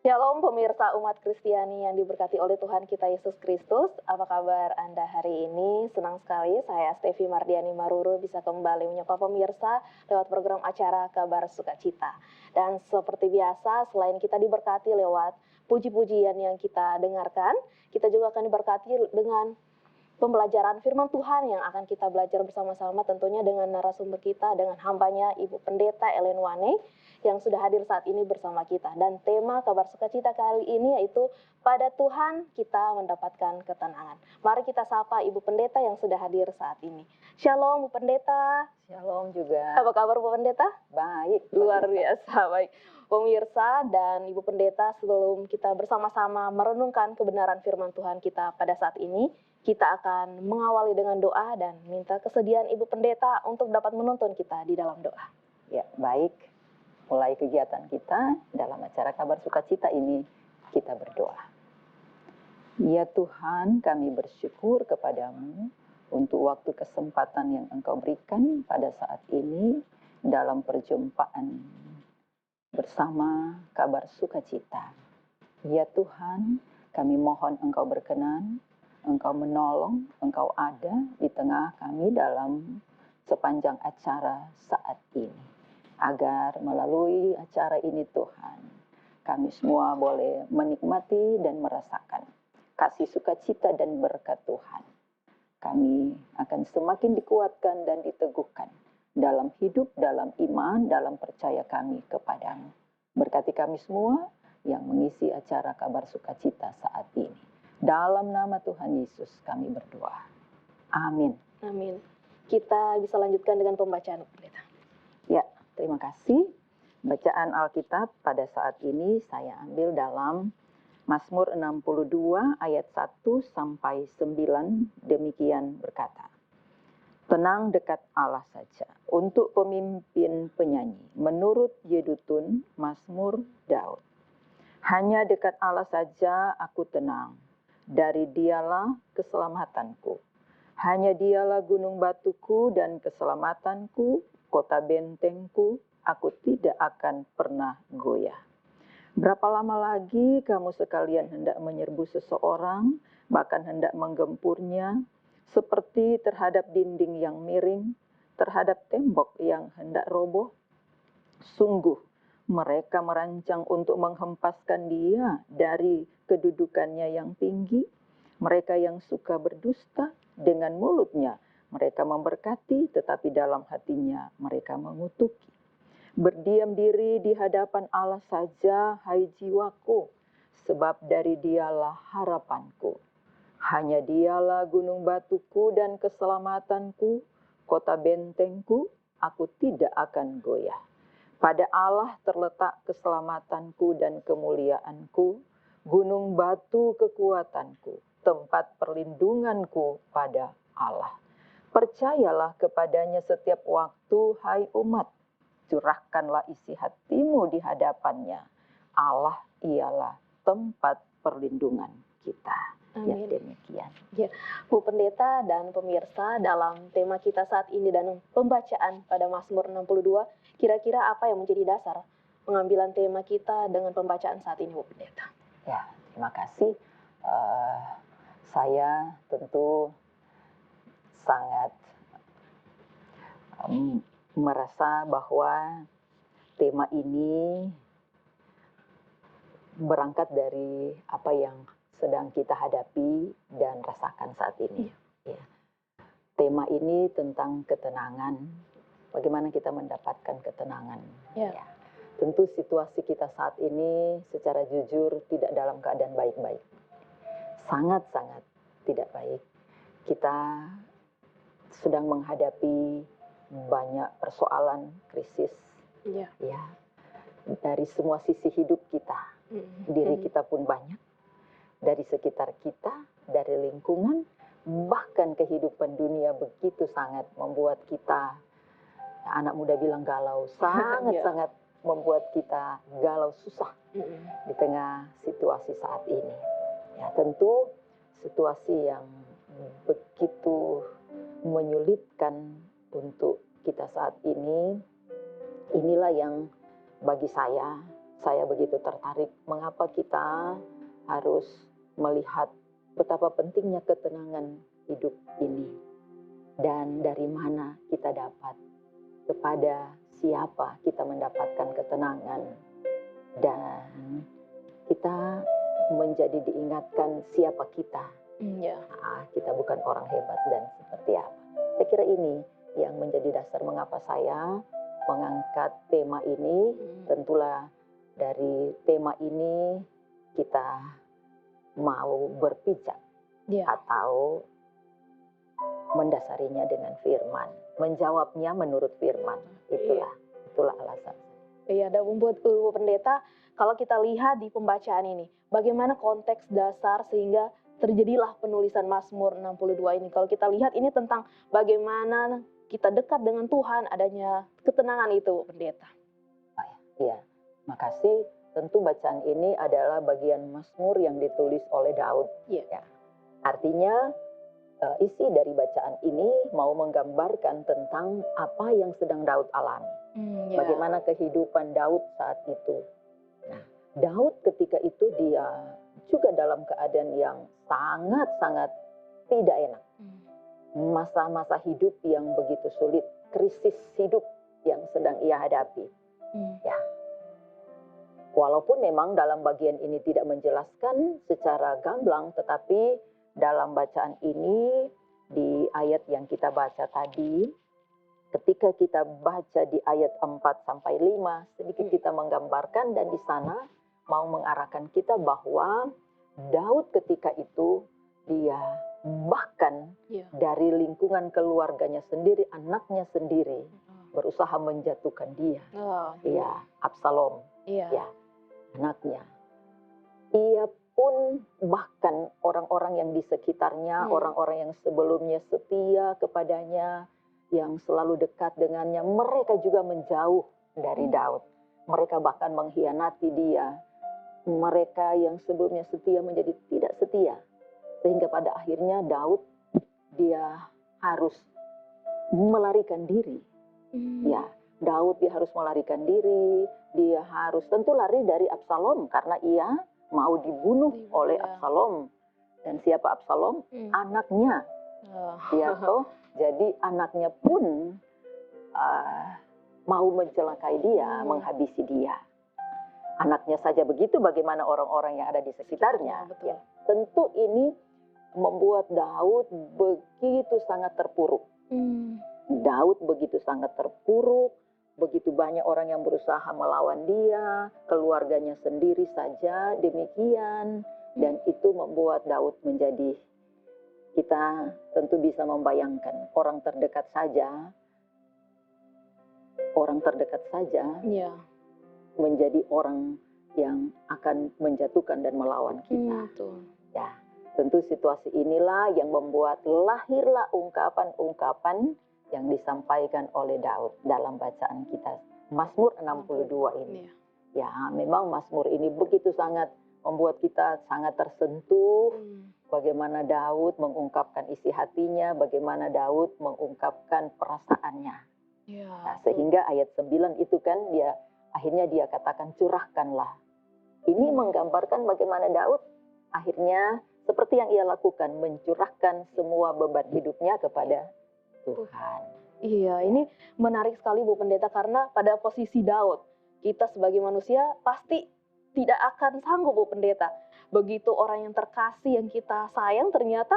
Shalom pemirsa umat Kristiani yang diberkati oleh Tuhan kita Yesus Kristus. Apa kabar Anda hari ini? Senang sekali saya Stevi Mardiani Maruru bisa kembali menyapa pemirsa lewat program acara Kabar Sukacita. Dan seperti biasa, selain kita diberkati lewat puji-pujian yang kita dengarkan, kita juga akan diberkati dengan pembelajaran firman Tuhan yang akan kita belajar bersama-sama, tentunya dengan narasumber kita, dengan hambanya Ibu Pendeta Ellen Wane yang sudah hadir saat ini bersama kita. Dan tema Kabar Sukacita kali ini yaitu pada Tuhan kita mendapatkan ketenangan. Mari kita sapa Ibu Pendeta yang sudah hadir saat ini. Shalom Bu Pendeta. Shalom juga. Apa kabar Bu Pendeta? Baik. Luar biasa, baik. Pemirsa dan Ibu Pendeta, sebelum kita bersama-sama merenungkan kebenaran firman Tuhan kita pada saat ini, kita akan mengawali dengan doa dan minta kesediaan Ibu Pendeta untuk dapat menuntun kita di dalam doa. Ya, baik. Mulai kegiatan kita dalam acara Kabar Sukacita ini, kita berdoa. Ya Tuhan, kami bersyukur kepadamu untuk waktu kesempatan yang Engkau berikan pada saat ini dalam perjumpaan bersama Kabar Sukacita. Ya Tuhan, kami mohon Engkau berkenan, Engkau menolong, Engkau ada di tengah kami dalam sepanjang acara saat ini. Agar melalui acara ini Tuhan, kami semua boleh menikmati dan merasakan kasih sukacita dan berkat Tuhan. Kami akan semakin dikuatkan dan diteguhkan dalam hidup, dalam iman, dalam percaya kami kepadamu. Berkati kami semua yang mengisi acara Kabar Sukacita saat ini. Dalam nama Tuhan Yesus kami berdoa. Amin. Amin. Kita bisa lanjutkan dengan pembacaan Pendeta. Ya, terima kasih. Bacaan Alkitab pada saat ini saya ambil dalam Mazmur 62 ayat 1 sampai 9, demikian berkata. Tenang dekat Allah saja. Untuk pemimpin penyanyi, menurut Yedutun, Mazmur Daud. Hanya dekat Allah saja aku tenang, dari Dialah keselamatanku. Hanya Dialah gunung batuku dan keselamatanku, kota bentengku, aku tidak akan pernah goyah. Berapa lama lagi kamu sekalian hendak menyerbu seseorang, bahkan hendak menggempurnya, seperti terhadap dinding yang miring, terhadap tembok yang hendak roboh? Sungguh, mereka merancang untuk menghempaskan dia dari kedudukannya yang tinggi. Mereka yang suka berdusta dengan mulutnya, mereka memberkati, tetapi dalam hatinya mereka mengutuki. Berdiam diri di hadapan Allah saja, hai jiwaku, sebab dari Dialah harapanku. Hanya Dialah gunung batuku dan keselamatanku, kota bentengku, aku tidak akan goyah. Pada Allah terletak keselamatanku dan kemuliaanku, gunung batu kekuatanku, tempat perlindunganku pada Allah. Percayalah kepadanya setiap waktu, hai umat. Curahkanlah isi hatimu di hadapannya. Allah ialah tempat perlindungan kita. Ya, Amin. demikian. Ya, Bu Pendeta dan pemirsa, dalam tema kita saat ini dan pembacaan pada Mazmur 62, kira-kira apa yang menjadi dasar pengambilan tema kita dengan pembacaan saat ini, Bu Pendeta? Ya, terima kasih. Saya tentu sangat merasa bahwa tema ini berangkat dari apa yang sedang kita hadapi dan rasakan saat ini. Ya. Tema ini tentang ketenangan, bagaimana kita mendapatkan ketenangan. Ya. Tentu situasi kita saat ini secara jujur tidak dalam keadaan baik-baik. Sangat-sangat tidak baik. Kita sedang menghadapi banyak persoalan, krisis. Ya. Dari semua sisi hidup kita. Diri kita pun banyak. Dari sekitar kita, dari lingkungan, bahkan kehidupan dunia begitu sangat membuat kita, anak muda bilang galau, sangat-sangat membuat kita galau, susah di tengah situasi saat ini. Ya, tentu situasi yang begitu menyulitkan untuk kita saat ini, inilah yang bagi saya begitu tertarik mengapa kita harus melihat betapa pentingnya ketenangan hidup ini. Dan dari mana kita dapat, kepada siapa kita mendapatkan ketenangan. Dan kita menjadi diingatkan siapa kita. Kita bukan orang hebat dan seperti apa. Saya kira ini yang menjadi dasar mengapa saya mengangkat tema ini. Tentulah dari tema ini kita mau berpijak atau mendasarinya dengan firman, menjawabnya menurut firman. Itulah alasan. Iya, dan membuat Bu Pendeta, kalau kita lihat di pembacaan ini, bagaimana konteks dasar sehingga terjadilah penulisan Mazmur 62 ini. Kalau kita lihat ini tentang bagaimana kita dekat dengan Tuhan, adanya ketenangan itu, Bu Pendeta. Iya, makasih. Tentu bacaan ini adalah bagian Mazmur yang ditulis oleh Daud. Ya. Artinya isi dari bacaan ini mau menggambarkan tentang apa yang sedang Daud alami. Bagaimana kehidupan Daud saat itu. Nah, Daud ketika itu dia juga dalam keadaan yang sangat-sangat tidak enak. Masa-masa hidup yang begitu sulit, krisis hidup yang sedang ia hadapi. Ya. Walaupun memang dalam bagian ini tidak menjelaskan secara gamblang, tetapi dalam bacaan ini di ayat yang kita baca tadi, ketika kita baca di ayat 4 sampai 5, sedikit kita menggambarkan dan di sana mau mengarahkan kita bahwa Daud ketika itu dia bahkan dari lingkungan keluarganya sendiri, anaknya sendiri, berusaha menjatuhkan dia. Oh, Ya, Absalom, iya. ya, anaknya. Ia pun bahkan orang-orang yang di sekitarnya, orang-orang yang sebelumnya setia kepadanya, yang selalu dekat dengannya, mereka juga menjauh dari Daud. Mereka bahkan mengkhianati dia. Mereka yang sebelumnya setia menjadi tidak setia. Sehingga pada akhirnya Daud, dia harus melarikan diri. Ya, Daud dia harus melarikan diri, dia harus tentu lari dari Absalom karena ia mau dibunuh oleh Absalom. Dan siapa Absalom? Anaknya. Ya toh, jadi anaknya pun mau mencelakai dia, menghabisi dia. Anaknya saja begitu, bagaimana orang-orang yang ada di sekitarnya? Betul. Ya, tentu ini membuat Daud begitu sangat terpuruk. Daud begitu sangat terpuruk, begitu banyak orang yang berusaha melawan dia, keluarganya sendiri saja demikian, dan itu membuat Daud menjadi, kita tentu bisa membayangkan, orang terdekat saja Iya. menjadi orang yang akan menjatuhkan dan melawan kita. Ya, tentu situasi inilah yang membuat lahirlah ungkapan-ungkapan yang disampaikan oleh Daud dalam bacaan kita, Mazmur 62 ini. Ya, memang Mazmur ini begitu sangat membuat kita sangat tersentuh. Bagaimana Daud mengungkapkan isi hatinya, bagaimana Daud mengungkapkan perasaannya. Nah, sehingga ayat 9 itu kan akhirnya dia katakan curahkanlah. Ini menggambarkan bagaimana Daud akhirnya seperti yang ia lakukan, mencurahkan semua beban hidupnya kepada Tuhan. Iya, ini menarik sekali Bu Pendeta, karena pada posisi Daud, kita sebagai manusia pasti tidak akan sanggup Bu Pendeta. Begitu orang yang terkasih yang kita sayang ternyata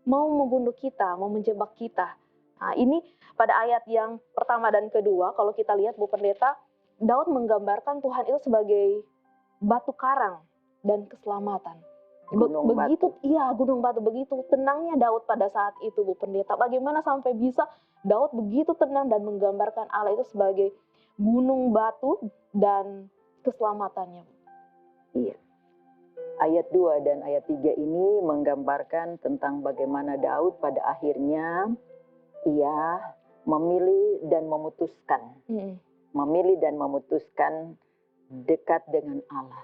mau membunuh kita, mau menjebak kita. Nah, ini pada ayat yang pertama dan kedua, kalau kita lihat Bu Pendeta, Daud menggambarkan Tuhan itu sebagai batu karang dan keselamatan. Gunung batu. Begitu tenangnya Daud pada saat itu Bu Pendeta. Bagaimana sampai bisa Daud begitu tenang dan menggambarkan Allah itu sebagai gunung batu dan keselamatannya. Iya. Ayat 2 dan ayat 3 ini menggambarkan tentang bagaimana Daud pada akhirnya ia memilih dan memutuskan dekat dengan Allah.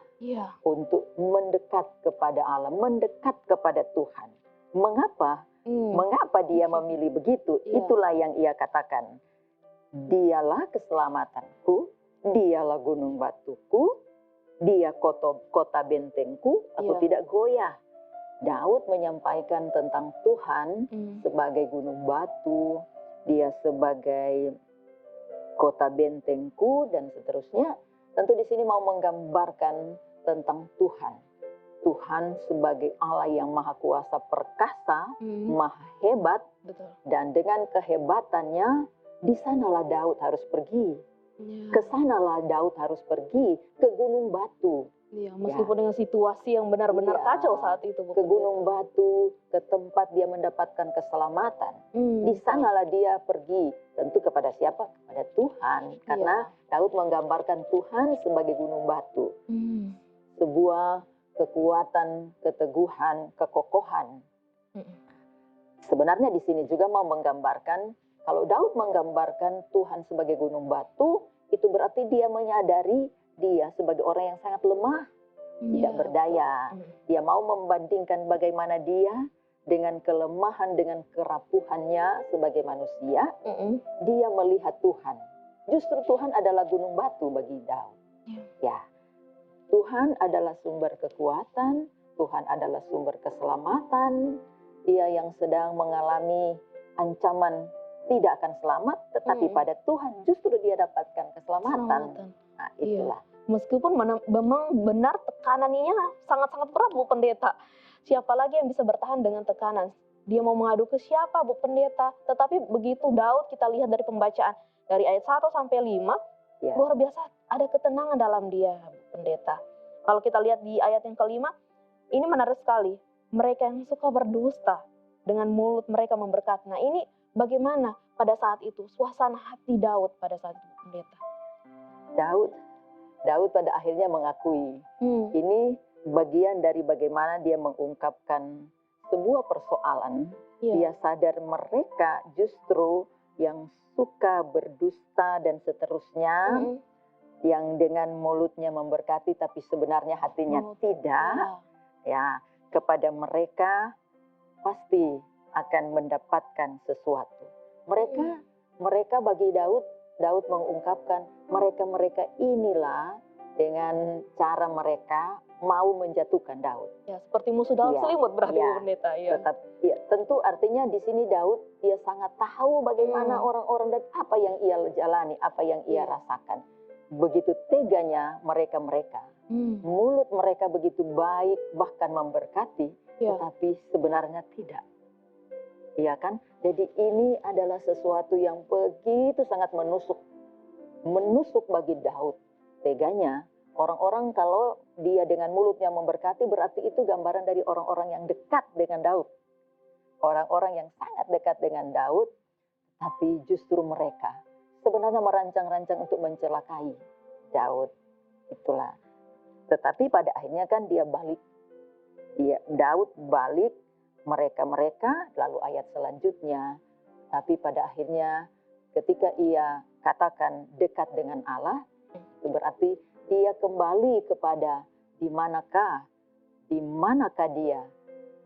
Untuk mendekat kepada Allah, mendekat kepada Tuhan. Mengapa? Mengapa dia memilih begitu? Itulah yang ia katakan. Dialah keselamatanku, dialah gunung batuku, dia kota bentengku, aku tidak goyah. Daud menyampaikan tentang Tuhan sebagai gunung batu, dia sebagai kota bentengku, dan seterusnya. Tentu di sini mau menggambarkan tentang Tuhan. Tuhan sebagai Allah yang maha kuasa perkasa, maha hebat. Betul. Dan dengan kehebatannya, di sanalah Daud harus pergi. Ke sanalah Daud harus pergi, ke gunung batu. Iya, meskipun dengan situasi yang benar-benar kacau saat itu. Ke gunung batu, ke tempat dia mendapatkan keselamatan. Di sanalah dia pergi. Tentu kepada siapa? Kepada Tuhan. Karena Daud menggambarkan Tuhan sebagai gunung batu. Sebuah kekuatan, keteguhan, kekokohan. Sebenarnya di sini juga mau menggambarkan, kalau Daud menggambarkan Tuhan sebagai gunung batu, itu berarti dia menyadari dia sebagai orang yang sangat lemah, tidak berdaya. Dia mau membandingkan bagaimana dia dengan kelemahan, dengan kerapuhannya sebagai manusia. Dia melihat Tuhan. Justru Tuhan adalah gunung batu bagi Daud. Ya, Tuhan adalah sumber kekuatan, Tuhan adalah sumber keselamatan. Dia yang sedang mengalami ancaman tidak akan selamat, tetapi pada Tuhan justru dia dapatkan keselamatan. Nah, itulah. Meskipun memang benar tekanannya sangat-sangat berat Bu Pendeta. Siapa lagi yang bisa bertahan dengan tekanan? Dia mau mengadu ke siapa Bu Pendeta? Tetapi begitu Daud, kita lihat dari pembacaan dari ayat 1 sampai 5, luar biasa ada ketenangan dalam dia Bu Pendeta. Kalau kita lihat di ayat yang kelima, ini menarik sekali. Mereka yang suka berdusta, dengan mulut mereka memberkati. Nah, ini bagaimana pada saat itu suasana hati Daud pada saat itu, pendeta? Daud pada akhirnya mengakui ini bagian dari bagaimana dia mengungkapkan sebuah persoalan. Dia sadar mereka justru yang suka berdusta dan seterusnya, yang dengan mulutnya memberkati tapi sebenarnya hatinya tidak. Ya, kepada mereka pasti akan mendapatkan sesuatu. Mereka bagi Daud mengungkapkan mereka inilah dengan cara mereka mau menjatuhkan Daud. Ya, seperti musuh dalam selimut berarti pendeta. Tentu artinya di sini Daud dia sangat tahu bagaimana orang-orang dan apa yang ia jalani, apa yang ia rasakan. Begitu teganya mereka. Mulut mereka begitu baik bahkan memberkati, tetapi sebenarnya tidak. Iya kan? Jadi ini adalah sesuatu yang begitu sangat menusuk bagi Daud. Teganya, orang-orang kalau dia dengan mulutnya memberkati berarti itu gambaran dari orang-orang yang dekat dengan Daud. Orang-orang yang sangat dekat dengan Daud, tapi justru mereka sebenarnya merancang-rancang untuk mencelakai Daud. Itulah. Tetapi pada akhirnya kan dia balik. Daud balik mereka, lalu ayat selanjutnya. Tapi pada akhirnya ketika ia katakan dekat dengan Allah, itu berarti dia kembali kepada di manakah dia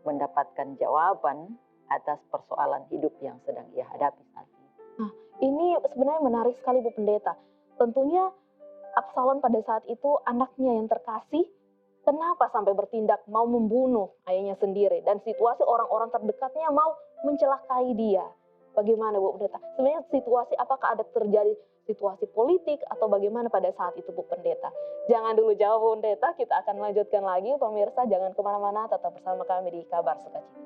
mendapatkan jawaban atas persoalan hidup yang sedang ia hadapi saat ini. Nah, ini sebenarnya menarik sekali Bu Pendeta. Tentunya Absalom pada saat itu anaknya yang terkasih, kenapa sampai bertindak mau membunuh ayahnya sendiri dan situasi orang-orang terdekatnya mau mencelakai dia. Bagaimana Bu Pendeta? Sebenarnya situasi apakah ada terjadi situasi politik atau bagaimana pada saat itu Bu Pendeta? Jangan dulu jawab Bu Pendeta, kita akan lanjutkan lagi. Pemirsa jangan kemana-mana, tetap bersama kami di Kabar Sukacita.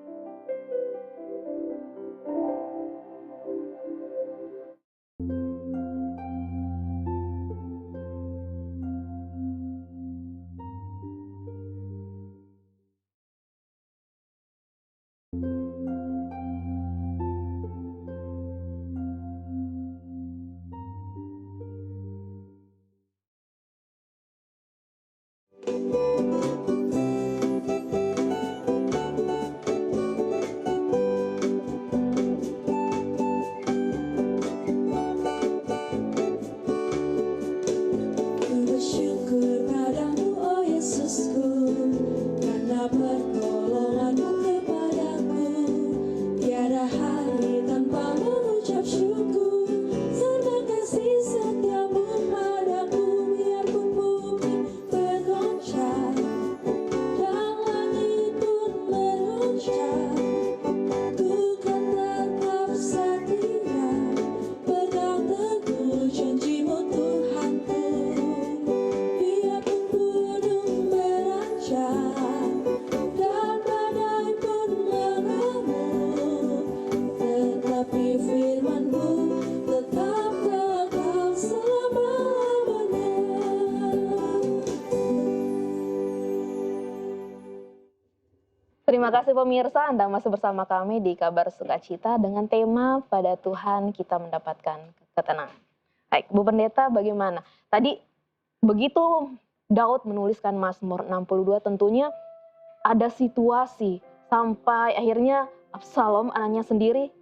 Terima kasih pemirsa, Anda masih bersama kami di Kabar Sukacita dengan tema pada Tuhan kita mendapatkan ketenangan. Baik, Bu Pendeta bagaimana? Tadi begitu Daud menuliskan Mazmur 62 tentunya ada situasi sampai akhirnya Absalom anaknya sendiri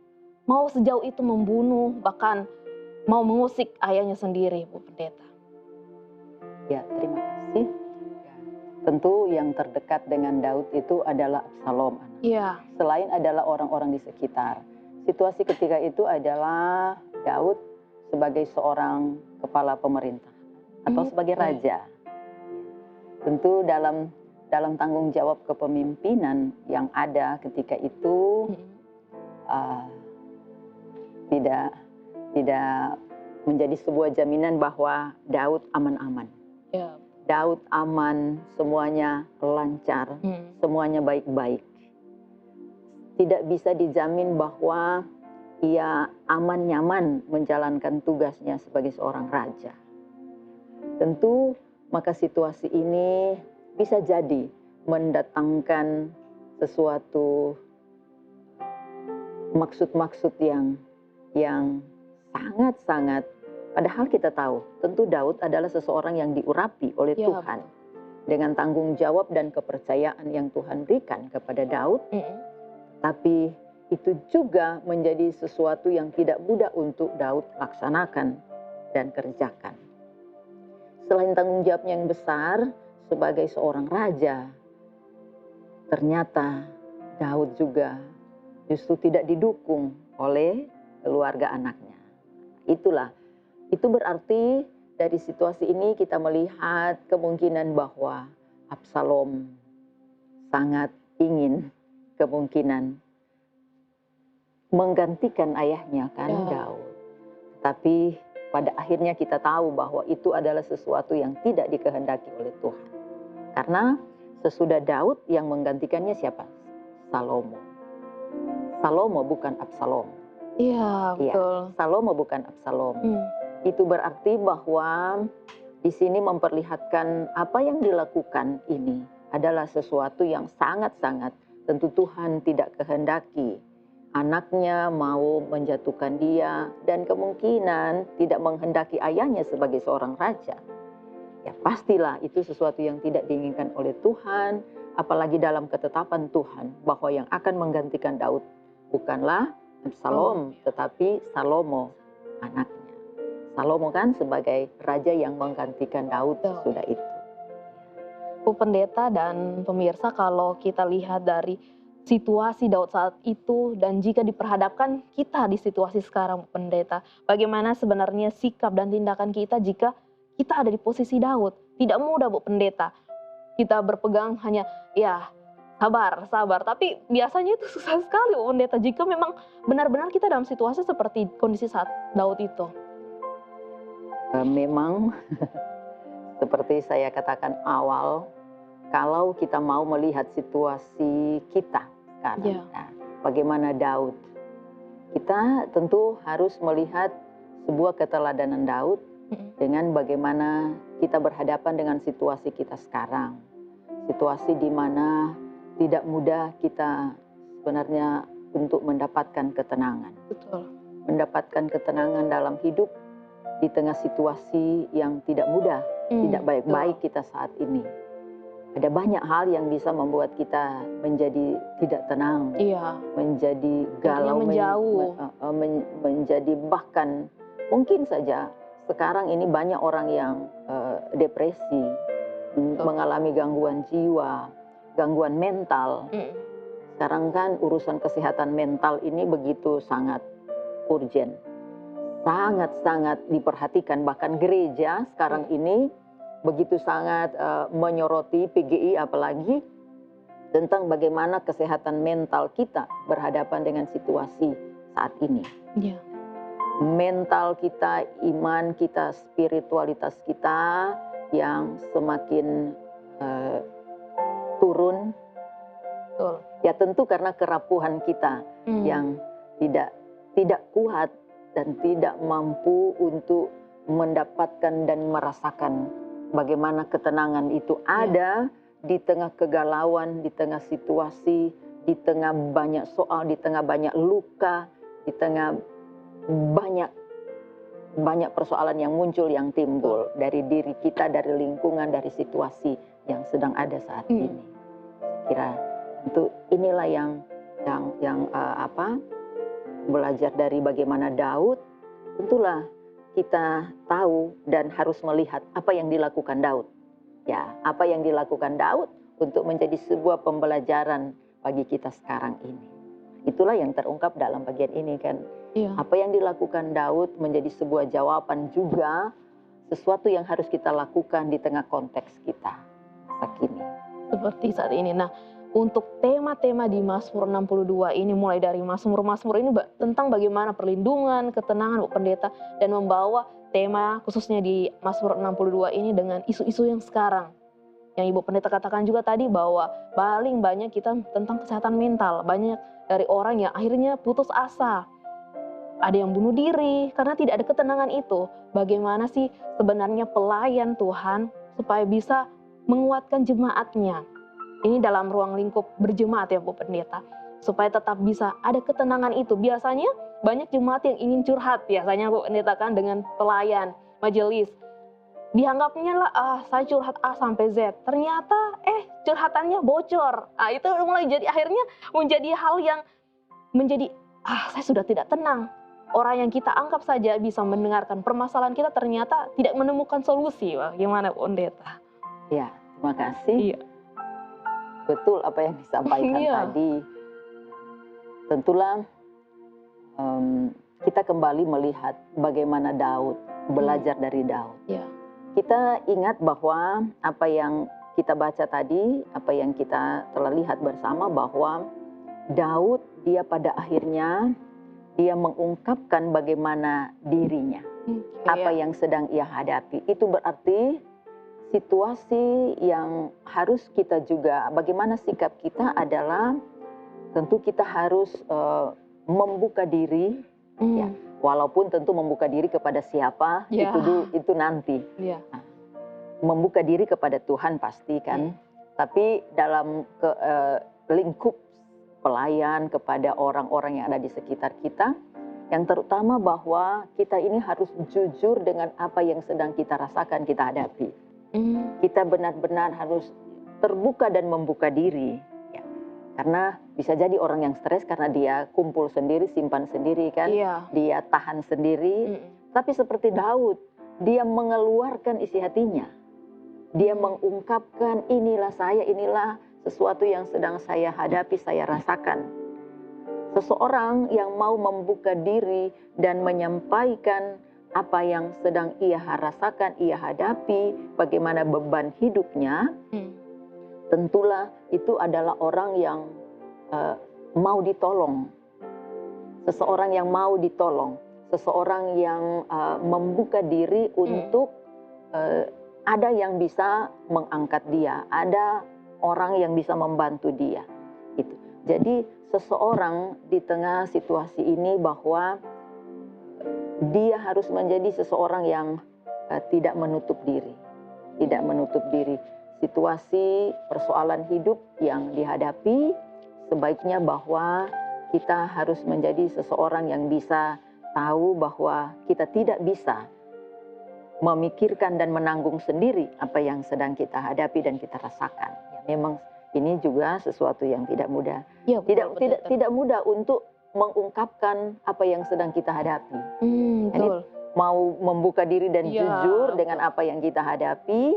mau sejauh itu membunuh, bahkan mau mengusik ayahnya sendiri, Bu Pendeta. Ya, terima kasih. Tentu yang terdekat dengan Daud itu adalah Absalom. Selain adalah orang-orang di sekitar. Situasi ketika itu adalah Daud sebagai seorang kepala pemerintah atau sebagai raja. Tentu dalam tanggung jawab kepemimpinan yang ada ketika itu tidak menjadi sebuah jaminan bahwa Daud aman-aman. Daud aman, semuanya lancar, semuanya baik-baik. Tidak bisa dijamin bahwa ia aman nyaman menjalankan tugasnya sebagai seorang raja. Tentu maka situasi ini bisa jadi mendatangkan sesuatu maksud-maksud yang yang sangat-sangat, padahal kita tahu tentu Daud adalah seseorang yang diurapi oleh Ya, Tuhan dengan tanggung jawab dan kepercayaan yang Tuhan berikan kepada Daud, tapi itu juga menjadi sesuatu yang tidak mudah untuk Daud laksanakan dan kerjakan. Selain tanggung jawabnya yang besar sebagai seorang raja, ternyata Daud juga justru tidak didukung oleh keluarga anaknya. Itu berarti dari situasi ini kita melihat kemungkinan bahwa Absalom sangat ingin kemungkinan menggantikan ayahnya kan, Daud. Tapi pada akhirnya kita tahu bahwa itu adalah sesuatu yang tidak dikehendaki oleh Tuhan. Karena sesudah Daud yang menggantikannya siapa? Salomo. Salomo bukan Absalom. Iya, betul. Salomo bukan Absalom. Itu berarti bahwa di sini memperlihatkan apa yang dilakukan ini adalah sesuatu yang sangat-sangat tentu Tuhan tidak kehendaki. Anaknya mau menjatuhkan dia dan kemungkinan tidak menghendaki ayahnya sebagai seorang raja. Ya pastilah itu sesuatu yang tidak diinginkan oleh Tuhan, apalagi dalam ketetapan Tuhan bahwa yang akan menggantikan Daud bukanlah Absalom, tetapi Salomo anaknya. Salomo kan sebagai raja yang menggantikan Daud sesudah itu. Bu Pendeta dan pemirsa, kalau kita lihat dari situasi Daud saat itu dan jika diperhadapkan kita di situasi sekarang, Bu Pendeta, bagaimana sebenarnya sikap dan tindakan kita jika kita ada di posisi Daud? Tidak mudah, Bu Pendeta. Kita berpegang hanya ya sabar, tapi biasanya itu susah sekali, Bu Pendeta, jika memang benar-benar kita dalam situasi seperti kondisi saat Daud itu. Memang seperti saya katakan awal, kalau kita mau melihat situasi kita sekarang, nah, bagaimana Daud, kita tentu harus melihat sebuah keteladanan Daud dengan bagaimana kita berhadapan dengan situasi kita sekarang. Situasi di mana tidak mudah kita sebenarnya untuk mendapatkan ketenangan. Betul. Mendapatkan ketenangan dalam hidup di tengah situasi yang tidak mudah, tidak baik-baik kita saat ini. Ada banyak hal yang bisa membuat kita menjadi tidak tenang, menjadi galau, menjadi bahkan mungkin saja sekarang ini banyak orang yang depresi, mengalami gangguan jiwa, gangguan mental. Sekarang kan urusan kesehatan mental ini begitu sangat urgent, sangat-sangat diperhatikan, bahkan gereja sekarang ini begitu sangat menyoroti PGI apalagi tentang bagaimana kesehatan mental kita berhadapan dengan situasi saat ini. Mental kita, iman kita, spiritualitas kita yang semakin turun. Ya tentu karena kerapuhan kita yang tidak kuat dan tidak mampu untuk mendapatkan dan merasakan bagaimana ketenangan itu ada di tengah kegalauan, di tengah situasi, di tengah banyak soal, di tengah banyak luka, di tengah banyak persoalan yang muncul, yang timbul dari diri kita, dari lingkungan, dari situasi yang sedang ada saat ini. Saya kira itu inilah yang belajar dari bagaimana Daud, tentulah kita tahu dan harus melihat apa yang dilakukan Daud. Ya, apa yang dilakukan Daud untuk menjadi sebuah pembelajaran bagi kita sekarang ini. Itulah yang terungkap dalam bagian ini kan. Apa yang dilakukan Daud menjadi sebuah jawaban juga sesuatu yang harus kita lakukan di tengah konteks kita masa kini. Seperti saat ini. Nah, untuk tema-tema di Mazmur 62 ini, mulai dari Mazmur ini tentang bagaimana perlindungan, ketenangan, Bu Pendeta, dan membawa tema khususnya di Mazmur 62 ini dengan isu-isu yang sekarang. Yang Ibu Pendeta katakan juga tadi bahwa paling banyak kita tentang kesehatan mental. Banyak dari orang yang akhirnya putus asa. Ada yang bunuh diri karena tidak ada ketenangan itu. Bagaimana sih sebenarnya pelayan Tuhan supaya bisa menguatkan jemaatnya? Ini dalam ruang lingkup berjemaat ya Bu Pendeta. supaya tetap bisa ada ketenangan itu. Biasanya banyak jemaat yang ingin curhat, biasanya Bu Pendeta kan dengan pelayan majelis. Dianggapnya lah, saya curhat A sampai Z. Ternyata curhatannya bocor. Itu mulai jadi akhirnya menjadi hal yang menjadi saya sudah tidak tenang. Orang yang kita anggap saja bisa mendengarkan permasalahan kita ternyata tidak menemukan solusi. Wah, gimana Bu Pendeta? Ya, terima kasih. Iya. Betul apa yang disampaikan Iya. tadi. Tentulah kita kembali melihat bagaimana Daud, belajar dari Daud. Iya. Kita ingat bahwa apa yang kita baca tadi, apa yang kita telah lihat bersama bahwa Daud dia pada akhirnya dia mengungkapkan bagaimana dirinya, apa yang sedang ia hadapi. Itu berarti situasi yang harus kita juga, bagaimana sikap kita adalah tentu kita harus membuka diri, ya, walaupun tentu membuka diri kepada siapa itu nanti. Nah, membuka diri kepada Tuhan pasti kan, tapi dalam lingkup pelayan kepada orang-orang yang ada di sekitar kita, yang terutama bahwa kita ini harus jujur dengan apa yang sedang kita rasakan, kita hadapi. Kita benar-benar harus terbuka dan membuka diri, ya. Karena bisa jadi orang yang stres karena dia kumpul sendiri, simpan sendiri kan, dia tahan sendiri. Tapi seperti Daud, dia mengeluarkan isi hatinya, dia mengungkapkan inilah saya, inilah sesuatu yang sedang saya hadapi, saya rasakan. Seseorang yang mau membuka diri dan menyampaikan apa yang sedang ia rasakan, ia hadapi, bagaimana beban hidupnya, tentulah itu adalah orang yang mau ditolong. Seseorang yang mau ditolong, seseorang yang membuka diri untuk ada yang bisa mengangkat dia, ada orang yang bisa membantu dia. Itu. Jadi seseorang di tengah situasi ini bahwa dia harus menjadi seseorang yang tidak menutup diri. Tidak menutup diri. Situasi persoalan hidup yang dihadapi, sebaiknya bahwa kita harus menjadi seseorang yang bisa tahu bahwa kita tidak bisa memikirkan dan menanggung sendiri apa yang sedang kita hadapi dan kita rasakan. Ya, memang ini juga sesuatu yang tidak mudah. Ya, tidak mudah untuk mengungkapkan apa yang sedang kita hadapi. Jadi mau membuka diri dan jujur dengan apa yang kita hadapi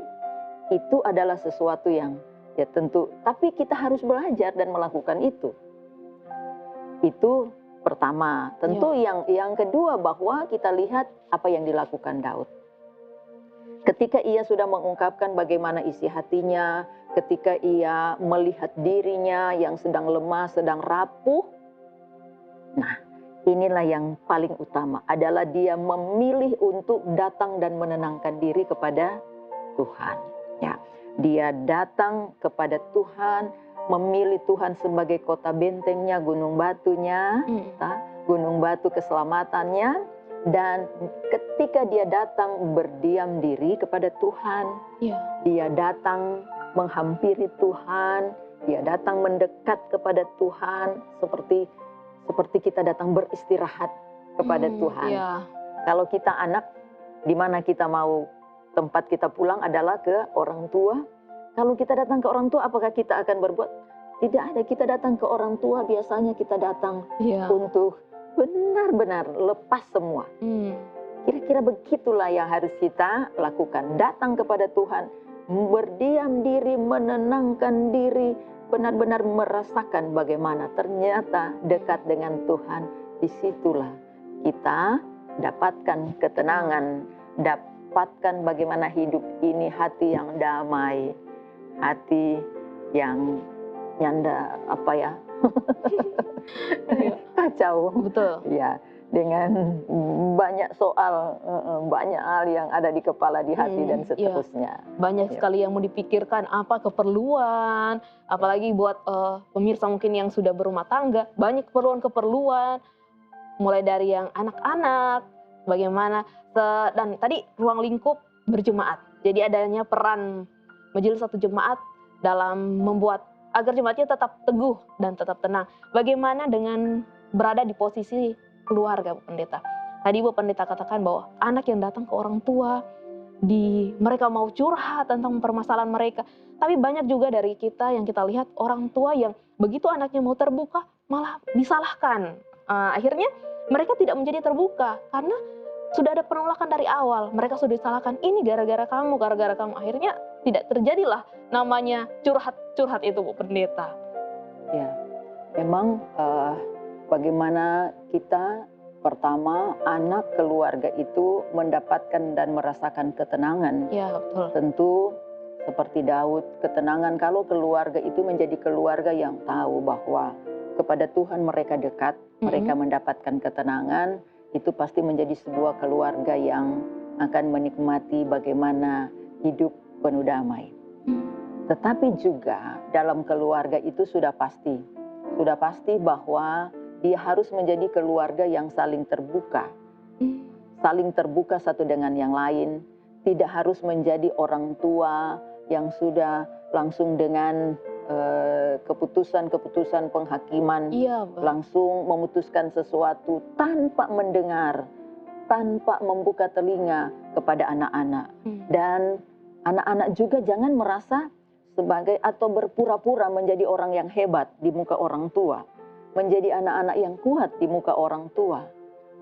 itu adalah sesuatu yang ya tentu. Tapi kita harus belajar dan melakukan itu. Itu pertama. Tentu yang kedua bahwa kita lihat apa yang dilakukan Daud. Ketika ia sudah mengungkapkan bagaimana isi hatinya, ketika ia melihat dirinya yang sedang lemah, sedang rapuh. Nah, inilah yang paling utama adalah dia memilih untuk datang dan menenangkan diri kepada Tuhan. Ya, dia datang kepada Tuhan, memilih Tuhan sebagai kota bentengnya, gunung batunya, gunung batu keselamatannya. Dan ketika dia datang berdiam diri kepada Tuhan, dia datang menghampiri Tuhan, dia datang mendekat kepada Tuhan seperti kita datang beristirahat kepada Tuhan. Kalau kita anak, di mana kita mau tempat kita pulang adalah ke orang tua. Kalau kita datang ke orang tua, apakah kita akan berbuat? Tidak ada, kita datang ke orang tua biasanya kita datang untuk benar-benar lepas semua. Kira-kira begitulah yang harus kita lakukan. Datang kepada Tuhan, berdiam diri, menenangkan diri, benar-benar merasakan bagaimana ternyata dekat dengan Tuhan. Disitulah kita dapatkan ketenangan, dapatkan bagaimana hidup ini hati yang damai, hati yang nyanda kacau. Betul. Ya, dengan banyak soal, banyak hal yang ada di kepala, di hati dan seterusnya. Banyak sekali yang mau dipikirkan, apa keperluan, apalagi buat pemirsa mungkin yang sudah berumah tangga, banyak keperluan, mulai dari yang anak-anak, bagaimana, dan tadi ruang lingkup berjemaat. Jadi adanya peran majelis satu jemaat dalam membuat agar jemaatnya tetap teguh dan tetap tenang. Bagaimana dengan berada di posisi keluarga, Bu Pendeta? Tadi Bu Pendeta katakan bahwa anak yang datang ke orang tua, mereka mau curhat tentang permasalahan mereka. Tapi banyak juga dari kita yang kita lihat orang tua yang begitu anaknya mau terbuka malah disalahkan. Akhirnya mereka tidak menjadi terbuka karena sudah ada penolakan dari awal. Mereka sudah disalahkan, ini gara-gara kamu, gara-gara kamu. Akhirnya tidak terjadilah namanya curhat-curhat itu, Bu Pendeta. Ya, memang bagaimana kita pertama anak keluarga itu mendapatkan dan merasakan ketenangan. Ya, betul. Tentu seperti Daud, ketenangan kalau keluarga itu menjadi keluarga yang tahu bahwa kepada Tuhan mereka dekat, mereka mendapatkan ketenangan, itu pasti menjadi sebuah keluarga yang akan menikmati bagaimana hidup penuh damai. Tetapi juga dalam keluarga itu sudah pasti bahwa dia harus menjadi keluarga yang saling terbuka satu dengan yang lain. Tidak harus menjadi orang tua yang sudah langsung dengan keputusan penghakiman, langsung memutuskan sesuatu tanpa mendengar, tanpa membuka telinga kepada anak-anak. Dan anak-anak juga jangan merasa sebagai atau berpura-pura menjadi orang yang hebat di muka orang tua, menjadi anak-anak yang kuat di muka orang tua.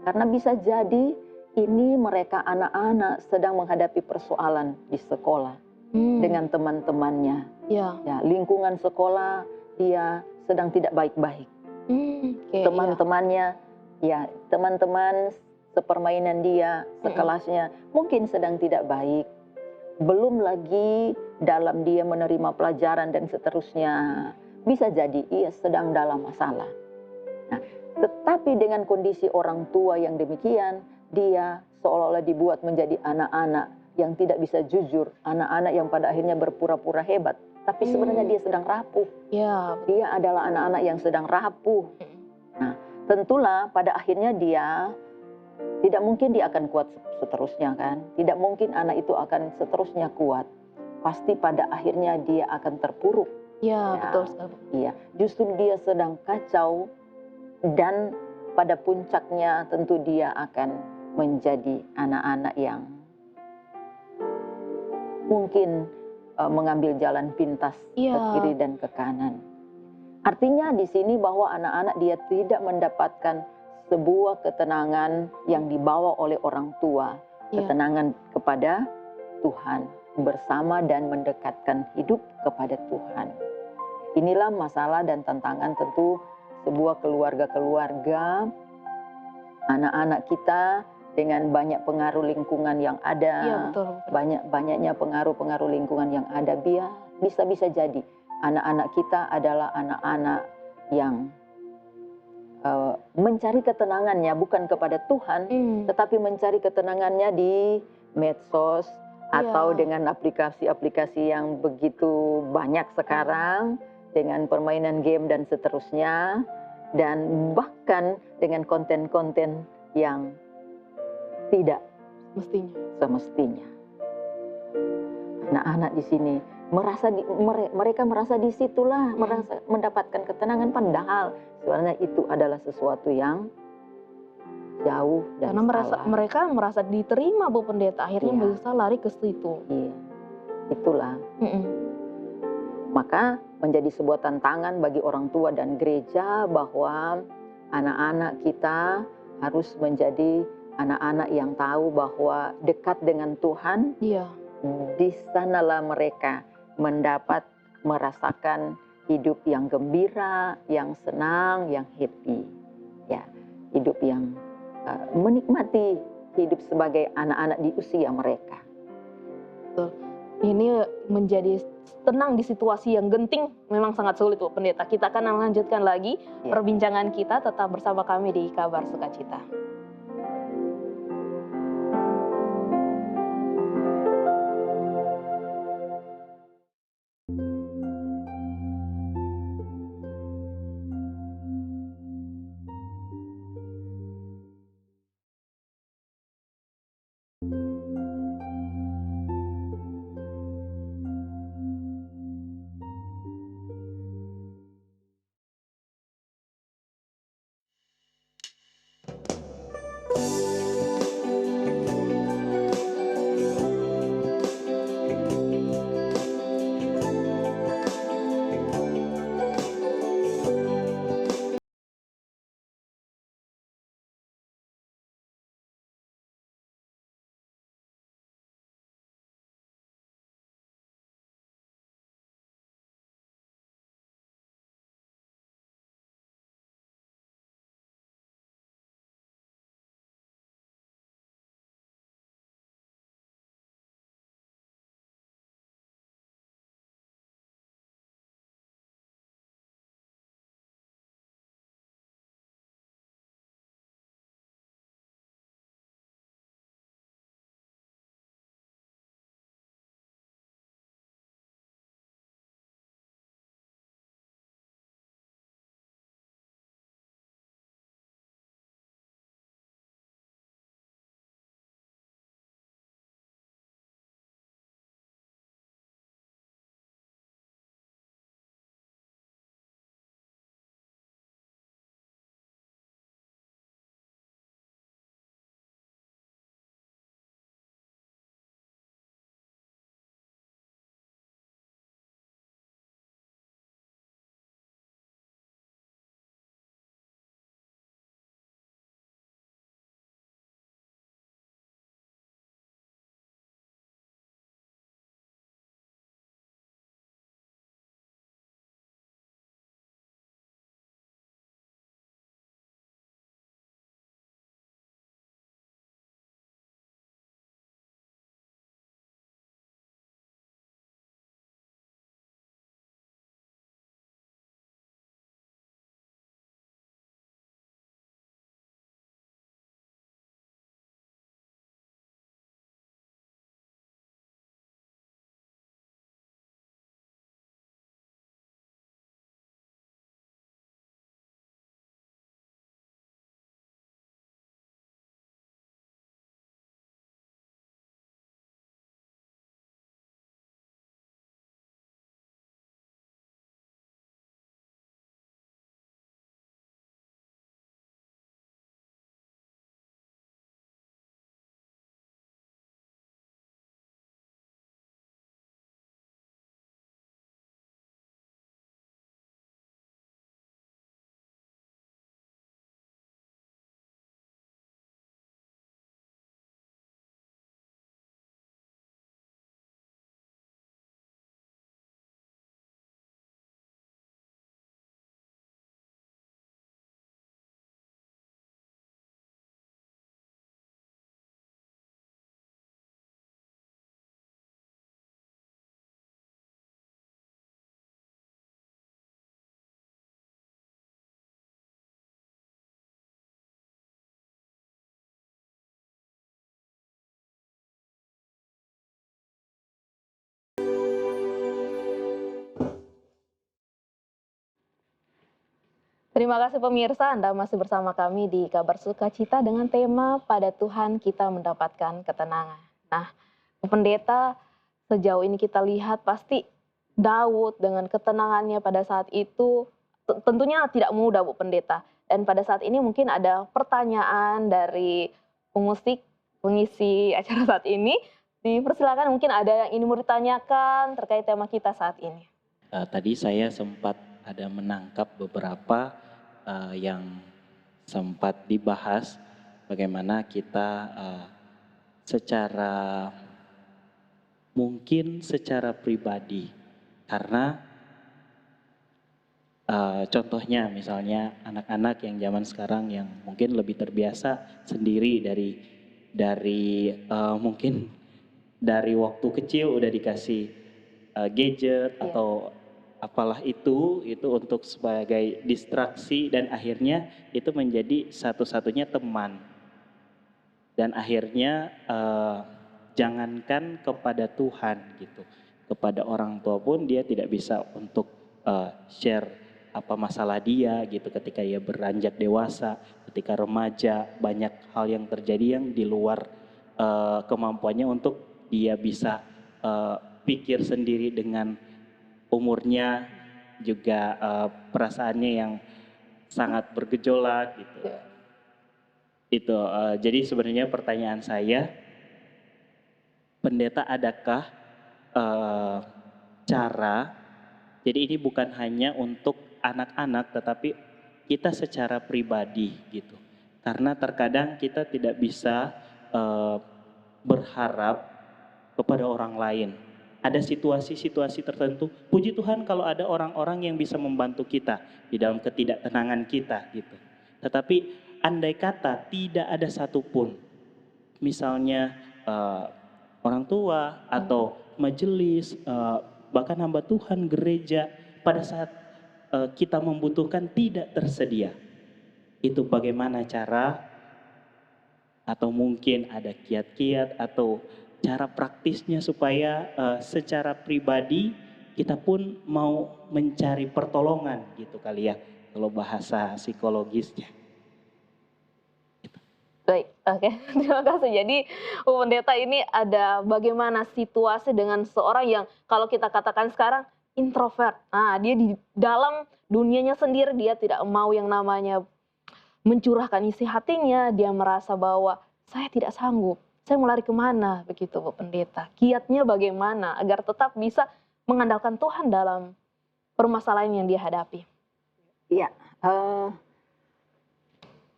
Karena bisa jadi ini mereka anak-anak sedang menghadapi persoalan di sekolah dengan teman-temannya. Ya, lingkungan sekolah dia sedang tidak baik-baik. Teman-temannya, teman-teman sepermainan dia, sekelasnya mungkin sedang tidak baik. Belum lagi dalam dia menerima pelajaran dan seterusnya. Bisa jadi ia sedang dalam masalah. Nah, tetapi dengan kondisi orang tua yang demikian, dia seolah-olah dibuat menjadi anak-anak yang tidak bisa jujur, anak-anak yang pada akhirnya berpura-pura hebat, tapi sebenarnya dia sedang rapuh. Dia adalah anak-anak yang sedang rapuh. Nah, tentulah pada akhirnya dia tidak mungkin dia akan kuat seterusnya kan. Tidak mungkin anak itu akan seterusnya kuat. Pasti pada akhirnya dia akan terpuruk. Betul sekali. Iya, justru dia sedang kacau dan pada puncaknya tentu dia akan menjadi anak-anak yang mungkin mengambil jalan pintas ke kiri dan ke kanan. Artinya di sini bahwa anak-anak dia tidak mendapatkan sebuah ketenangan yang dibawa oleh orang tua, ketenangan kepada Tuhan, bersama dan mendekatkan hidup kepada Tuhan. Inilah masalah dan tantangan tentu sebuah keluarga-keluarga, anak-anak kita dengan banyak pengaruh lingkungan yang ada, banyaknya pengaruh-pengaruh lingkungan yang ada, bisa jadi anak-anak kita adalah anak-anak yang mencari ketenangannya bukan kepada Tuhan, tetapi mencari ketenangannya di medsos atau dengan aplikasi-aplikasi yang begitu banyak sekarang, dengan permainan game dan seterusnya, dan bahkan dengan konten-konten yang tidak semestinya. Anak-anak di sini mereka merasa disitulah merasa mendapatkan ketenangan, padahal sebenarnya itu adalah sesuatu yang jauh dan karena salah. mereka merasa diterima, Bu Pendeta, akhirnya berusaha lari ke situ. Itulah. Maka menjadi sebuah tantangan bagi orang tua dan gereja bahwa anak-anak kita harus menjadi anak-anak yang tahu bahwa dekat dengan Tuhan. Di sanalah mereka merasakan hidup yang gembira, yang senang, yang happy. Hidup yang menikmati hidup sebagai anak-anak di usia mereka. Betul. Ini menjadi tenang di situasi yang genting memang sangat sulit, Bu Pendeta. Kita akan melanjutkan lagi perbincangan kita, tetap bersama kami di Kabar Sukacita. Terima kasih pemirsa, Anda masih bersama kami di Kabar Sukacita dengan tema Pada Tuhan Kita Mendapatkan Ketenangan. Nah, Bu Pendeta, sejauh ini kita lihat pasti Daud dengan ketenangannya pada saat itu tentunya tidak mudah, Bu Pendeta. Dan pada saat ini mungkin ada pertanyaan dari pengisi acara saat ini. Dipersilakan, mungkin ada yang ingin mau ditanyakan terkait tema kita saat ini. Tadi saya sempat ada menangkap beberapa yang sempat dibahas bagaimana kita mungkin secara pribadi, karena contohnya misalnya anak-anak yang zaman sekarang yang mungkin lebih terbiasa sendiri dari mungkin dari waktu kecil udah dikasih gadget atau apalah itu untuk sebagai distraksi, dan akhirnya itu menjadi satu-satunya teman, dan akhirnya jangankan kepada Tuhan gitu, kepada orang tua pun dia tidak bisa untuk share apa masalah dia gitu ketika dia beranjak dewasa, ketika remaja, banyak hal yang terjadi yang di luar kemampuannya untuk dia bisa pikir sendiri dengan umurnya, juga perasaannya yang sangat bergejolak gitu. Itu jadi sebenarnya pertanyaan saya, Pendeta, adakah cara, jadi ini bukan hanya untuk anak-anak tetapi kita secara pribadi gitu. Karena terkadang kita tidak bisa berharap kepada orang lain. Ada situasi-situasi tertentu, puji Tuhan kalau ada orang-orang yang bisa membantu kita di dalam ketidaktenangan kita gitu. Tetapi andai kata tidak ada satupun, misalnya orang tua atau majelis, bahkan hamba Tuhan, gereja, pada saat kita membutuhkan tidak tersedia. Itu bagaimana cara, atau mungkin ada kiat-kiat atau cara praktisnya supaya secara pribadi kita pun mau mencari pertolongan gitu kali ya, kalau bahasa psikologisnya. Baik, oke. Terima kasih. Jadi, Bu Pendeta, ini ada bagaimana situasi dengan seorang yang kalau kita katakan sekarang introvert. Nah, dia di dalam dunianya sendiri, dia tidak mau yang namanya mencurahkan isi hatinya, dia merasa bahwa saya tidak sanggup, saya mau lari kemana, begitu Bu Pendeta. Kiatnya bagaimana agar tetap bisa mengandalkan Tuhan dalam permasalahan yang dia hadapi? Ya,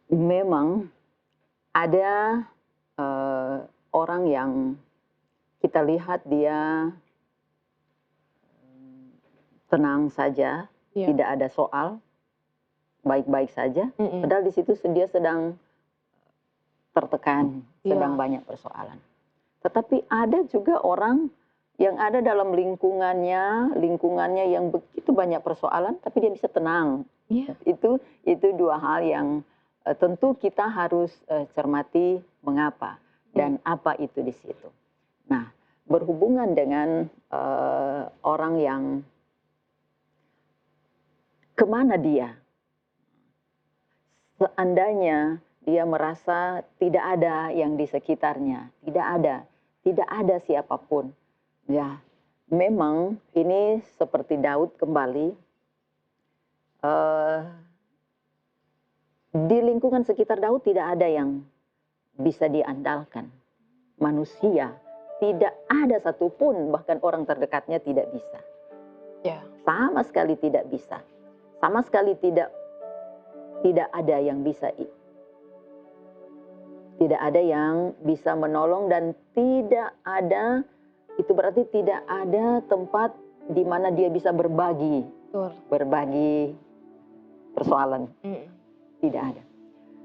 memang ada orang yang kita lihat dia tenang saja, tidak ada soal, baik-baik saja. Padahal di situ dia sedang tertekan, sedang banyak persoalan. Tetapi ada juga orang yang ada dalam lingkungannya yang begitu banyak persoalan, tapi dia bisa tenang. Itu dua hal yang tentu kita harus cermati mengapa dan apa itu di situ. Nah, berhubungan dengan orang yang kemana dia, seandainya dia merasa tidak ada yang di sekitarnya, tidak ada siapapun. Ya, memang ini seperti Daud kembali, di lingkungan sekitar Daud tidak ada yang bisa diandalkan. Manusia tidak ada satupun, bahkan orang terdekatnya tidak bisa. Sama sekali tidak bisa. Sama sekali tidak ada yang bisa. Tidak ada yang bisa menolong, dan tidak ada, itu berarti tidak ada tempat di mana dia bisa berbagi persoalan. Tidak ada.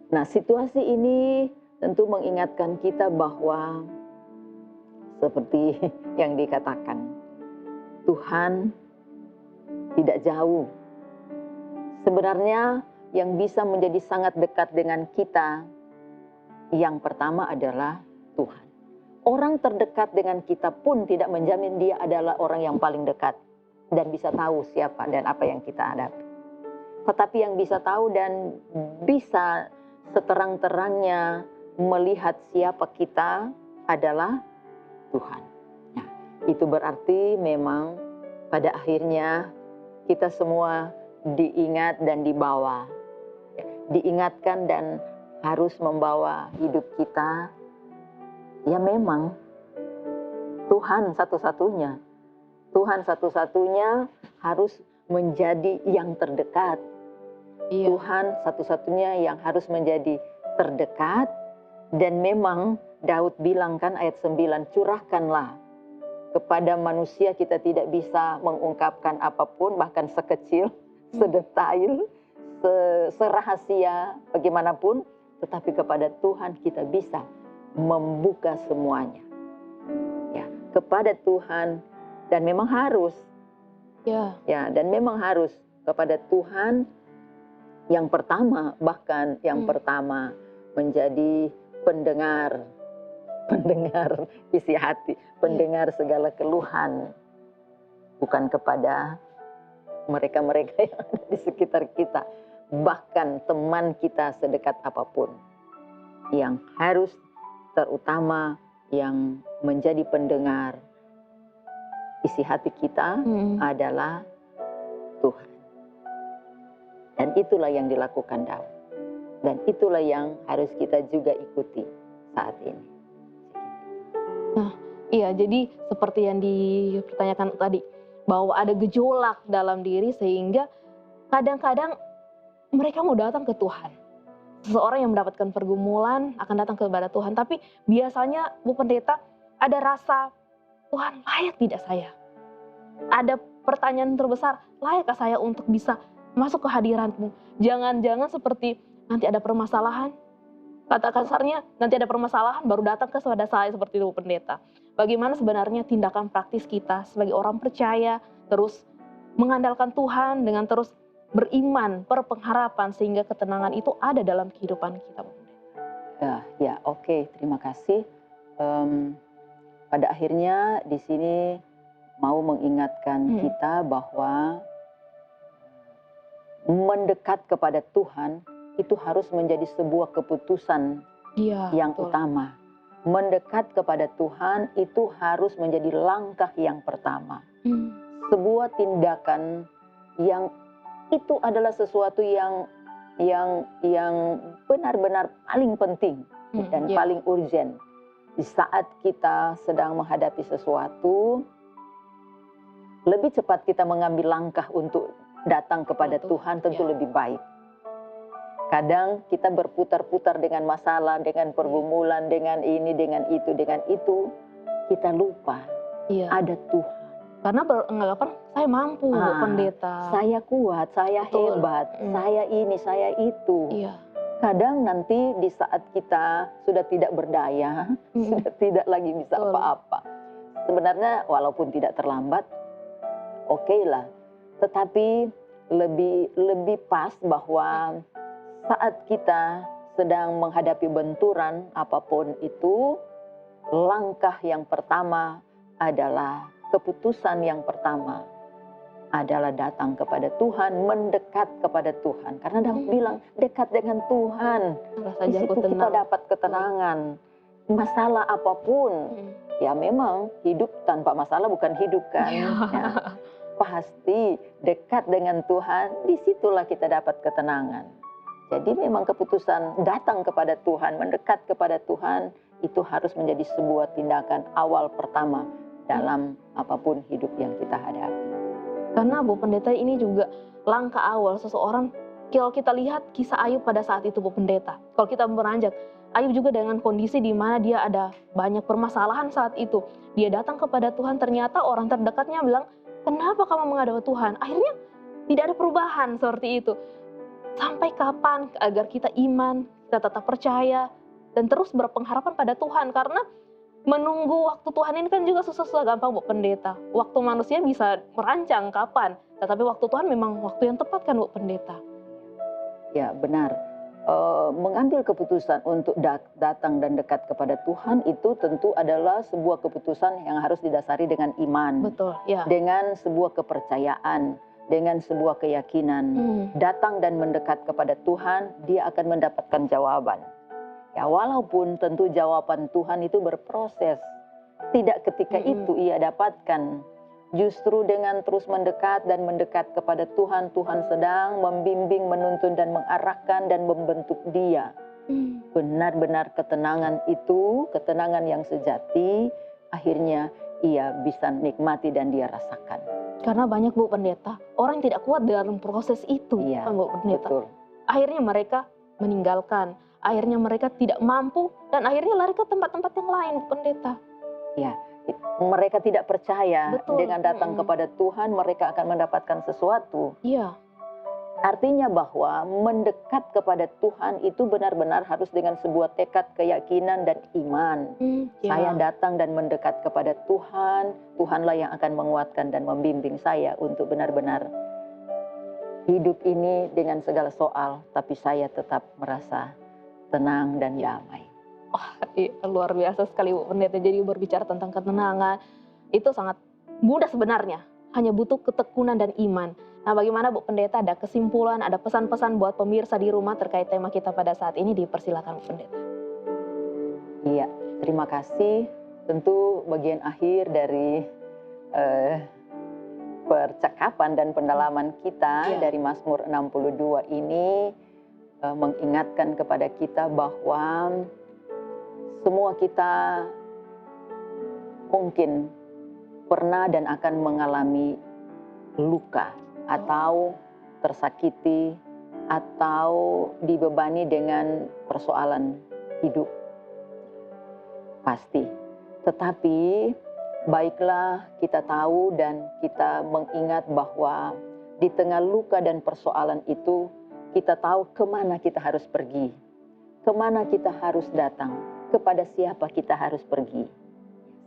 Nah, situasi ini tentu mengingatkan kita bahwa seperti yang dikatakan, Tuhan tidak jauh. Sebenarnya yang bisa menjadi sangat dekat dengan kita, yang pertama adalah Tuhan. Orang terdekat dengan kita pun tidak menjamin dia adalah orang yang paling dekat dan bisa tahu siapa dan apa yang kita hadapi. Tetapi yang bisa tahu dan bisa seterang-terangnya melihat siapa kita adalah Tuhan. Nah, itu berarti memang pada akhirnya kita semua diingat dan dibawa. Diingatkan dan harus membawa hidup kita. Ya memang Tuhan satu-satunya. Tuhan satu-satunya harus menjadi yang terdekat. Iya. Tuhan satu-satunya yang harus menjadi terdekat. Dan memang Daud bilang kan ayat 9, curahkanlah kepada manusia, kita tidak bisa mengungkapkan apapun, bahkan sekecil, sedetail, serahasia bagaimanapun, tetapi kepada Tuhan kita bisa membuka semuanya. Ya, kepada Tuhan, dan memang harus. Ya, dan memang harus kepada Tuhan yang pertama, bahkan yang pertama menjadi pendengar isi hati, pendengar segala keluhan, bukan kepada mereka-mereka yang ada di sekitar kita, bahkan teman kita sedekat apapun. Yang harus terutama yang menjadi pendengar isi hati kita adalah Tuhan. Dan itulah yang dilakukan Daud. Dan itulah yang harus kita juga ikuti saat ini. Nah, iya, jadi seperti yang dipertanyakan tadi, bahwa ada gejolak dalam diri sehingga kadang-kadang mereka mau datang ke Tuhan. Seseorang yang mendapatkan pergumulan akan datang kepada Tuhan, tapi biasanya Bu Pendeta ada rasa, Tuhan layak tidak saya? Ada pertanyaan terbesar, layakkah saya untuk bisa masuk ke hadirat-Mu? Jangan-jangan seperti nanti ada permasalahan, kata kasarnya nanti ada permasalahan baru datang kepada saya, seperti itu Bu Pendeta. Bagaimana sebenarnya tindakan praktis kita sebagai orang percaya, terus mengandalkan Tuhan dengan terus beriman, berpengharapan, sehingga ketenangan itu ada dalam kehidupan kita, Bu Pendeta. Ya, oke, terima kasih. Pada akhirnya di sini mau mengingatkan kita bahwa mendekat kepada Tuhan itu harus menjadi sebuah keputusan yang betul. utama. Mendekat kepada Tuhan itu harus menjadi langkah yang pertama. Sebuah tindakan yang itu adalah sesuatu yang benar-benar paling penting dan paling urgent. Di saat kita sedang menghadapi sesuatu, lebih cepat kita mengambil langkah untuk datang kepada Tuhan tentu lebih baik. Kadang kita berputar-putar dengan masalah, dengan pergumulan, dengan ini, dengan itu, kita lupa ada Tuhan. Karena beranggapan saya mampu, Bu Pendeta. Saya kuat, saya hebat, saya ini, saya itu. Kadang nanti di saat kita sudah tidak berdaya, sudah tidak lagi bisa apa-apa. Sebenarnya walaupun tidak terlambat, oke lah. Tetapi lebih pas bahwa saat kita sedang menghadapi benturan apapun itu, langkah yang pertama adalah keputusan yang pertama adalah datang kepada Tuhan, mendekat kepada Tuhan. Karena Daud bilang, dekat dengan Tuhan. Di situ kita dapat ketenangan. Masalah apapun, ya memang hidup tanpa masalah bukan hidup kan. Ya, pasti dekat dengan Tuhan, disitulah kita dapat ketenangan. Jadi memang keputusan datang kepada Tuhan, mendekat kepada Tuhan, itu harus menjadi sebuah tindakan awal pertama dalam apapun hidup yang kita hadapi. Karena Bu Pendeta ini juga langkah awal seseorang. Kalau kita lihat kisah Ayub pada saat itu Bu Pendeta, kalau kita beranjak, Ayub juga dengan kondisi di mana dia ada banyak permasalahan saat itu. Dia datang kepada Tuhan, ternyata orang terdekatnya bilang, kenapa kamu menghadap Tuhan? Akhirnya tidak ada perubahan seperti itu. Sampai kapan agar kita iman, kita tetap percaya, dan terus berpengharapan pada Tuhan? Karena menunggu waktu Tuhan ini kan juga susah-susah gampang Bu Pendeta. Waktu manusia bisa merancang kapan, tetapi waktu Tuhan memang waktu yang tepat kan Bu Pendeta. Ya benar, mengambil keputusan untuk datang dan dekat kepada Tuhan itu tentu adalah sebuah keputusan yang harus didasari dengan iman. Betul, ya. Dengan sebuah kepercayaan dengan sebuah keyakinan, datang dan mendekat kepada Tuhan, dia akan mendapatkan jawaban. Ya, walaupun tentu jawaban Tuhan itu berproses. Tidak ketika itu ia dapatkan. Justru dengan terus mendekat dan mendekat kepada Tuhan, Tuhan sedang membimbing, menuntun dan mengarahkan dan membentuk dia. Benar-benar ketenangan itu, ketenangan yang sejati, akhirnya ia bisa nikmati dan dia rasakan. Karena banyak Bu Pendeta, orang yang tidak kuat dalam proses itu, Iya, kan Bu Pendeta. Betul. Akhirnya mereka meninggalkan, akhirnya mereka tidak mampu, dan akhirnya lari ke tempat-tempat yang lain, Bu Pendeta. Ya, mereka tidak percaya. Betul. Dengan datang kepada Tuhan mereka akan mendapatkan sesuatu. Iya. Artinya bahwa mendekat kepada Tuhan itu benar-benar harus dengan sebuah tekad, keyakinan dan iman. Saya datang dan mendekat kepada Tuhan, Tuhanlah yang akan menguatkan dan membimbing saya untuk benar-benar hidup ini dengan segala soal, tapi saya tetap merasa tenang dan damai. Luar biasa sekali Bu Pendeta. Jadi berbicara tentang ketenangan itu sangat mudah sebenarnya, hanya butuh ketekunan dan iman. Nah, bagaimana Bu Pendeta, ada kesimpulan, ada pesan-pesan buat pemirsa di rumah terkait tema kita pada saat ini? Dipersilakan Bu Pendeta. Iya, terima kasih. Tentu bagian akhir dari percakapan dan pendalaman kita dari Mazmur 62 ini mengingatkan kepada kita bahwa semua kita mungkin pernah dan akan mengalami luka atau tersakiti atau dibebani dengan persoalan hidup. Pasti. Tetapi baiklah kita tahu dan kita mengingat bahwa di tengah luka dan persoalan itu kita tahu kemana kita harus pergi. Kemana kita harus datang. Kepada siapa kita harus pergi.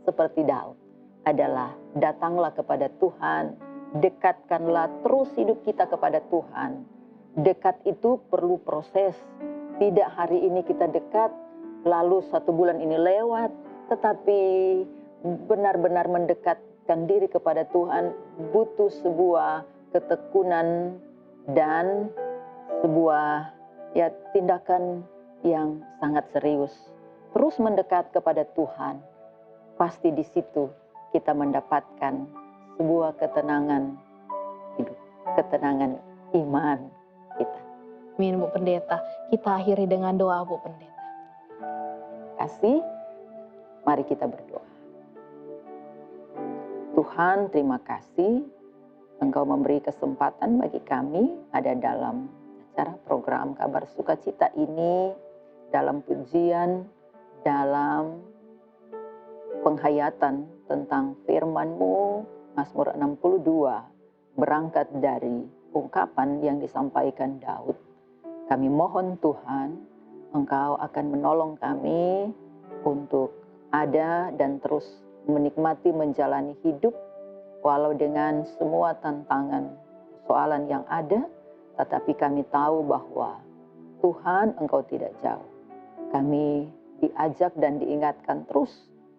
Seperti Daud adalah datanglah kepada Tuhan. Dekatkanlah terus hidup kita kepada Tuhan. Dekat itu perlu proses. Tidak hari ini kita dekat, lalu 1 bulan ini lewat. Tetapi benar-benar mendekatkan diri kepada Tuhan butuh sebuah ketekunan dan sebuah tindakan yang sangat serius. Terus mendekat kepada Tuhan, pasti di situ kita mendapatkan sebuah ketenangan hidup, ketenangan iman kita. Amin Bu Pendeta. Kita akhiri dengan doa Bu Pendeta. Kasih, mari kita berdoa. Tuhan, terima kasih Engkau memberi kesempatan bagi kami ada dalam acara program Kabar Sukacita ini, dalam pujian, dalam penghayatan tentang firman-Mu, Mazmur 62 berangkat dari ungkapan yang disampaikan Daud. Kami mohon Tuhan, Engkau akan menolong kami untuk ada dan terus menikmati menjalani hidup walau dengan semua tantangan, soalan yang ada, tetapi kami tahu bahwa Tuhan Engkau tidak jauh. Kami diajak dan diingatkan terus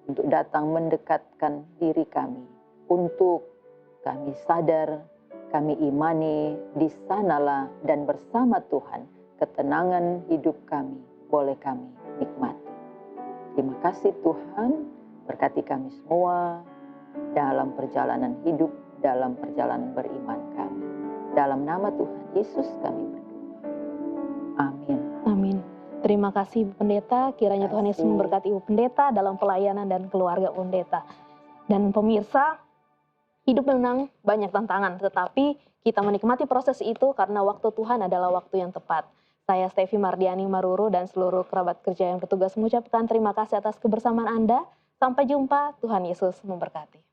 untuk datang mendekatkan diri kami. Untuk kami sadar, kami imani di sanalah dan bersama Tuhan ketenangan hidup kami boleh kami nikmati. Terima kasih Tuhan, berkati kami semua dalam perjalanan hidup, dalam perjalanan beriman kami. Dalam nama Tuhan Yesus kami berdoa. Amin. Amin. Terima kasih Bu Pendeta, kiranya Tuhan Yesus memberkati Bu Pendeta dalam pelayanan dan keluarga Bu Pendeta. Dan pemirsa, hidup memang banyak tantangan, tetapi kita menikmati proses itu karena waktu Tuhan adalah waktu yang tepat. Saya Stevi Mardiani Maruru dan seluruh kerabat kerja yang bertugas mengucapkan terima kasih atas kebersamaan Anda. Sampai jumpa, Tuhan Yesus memberkati.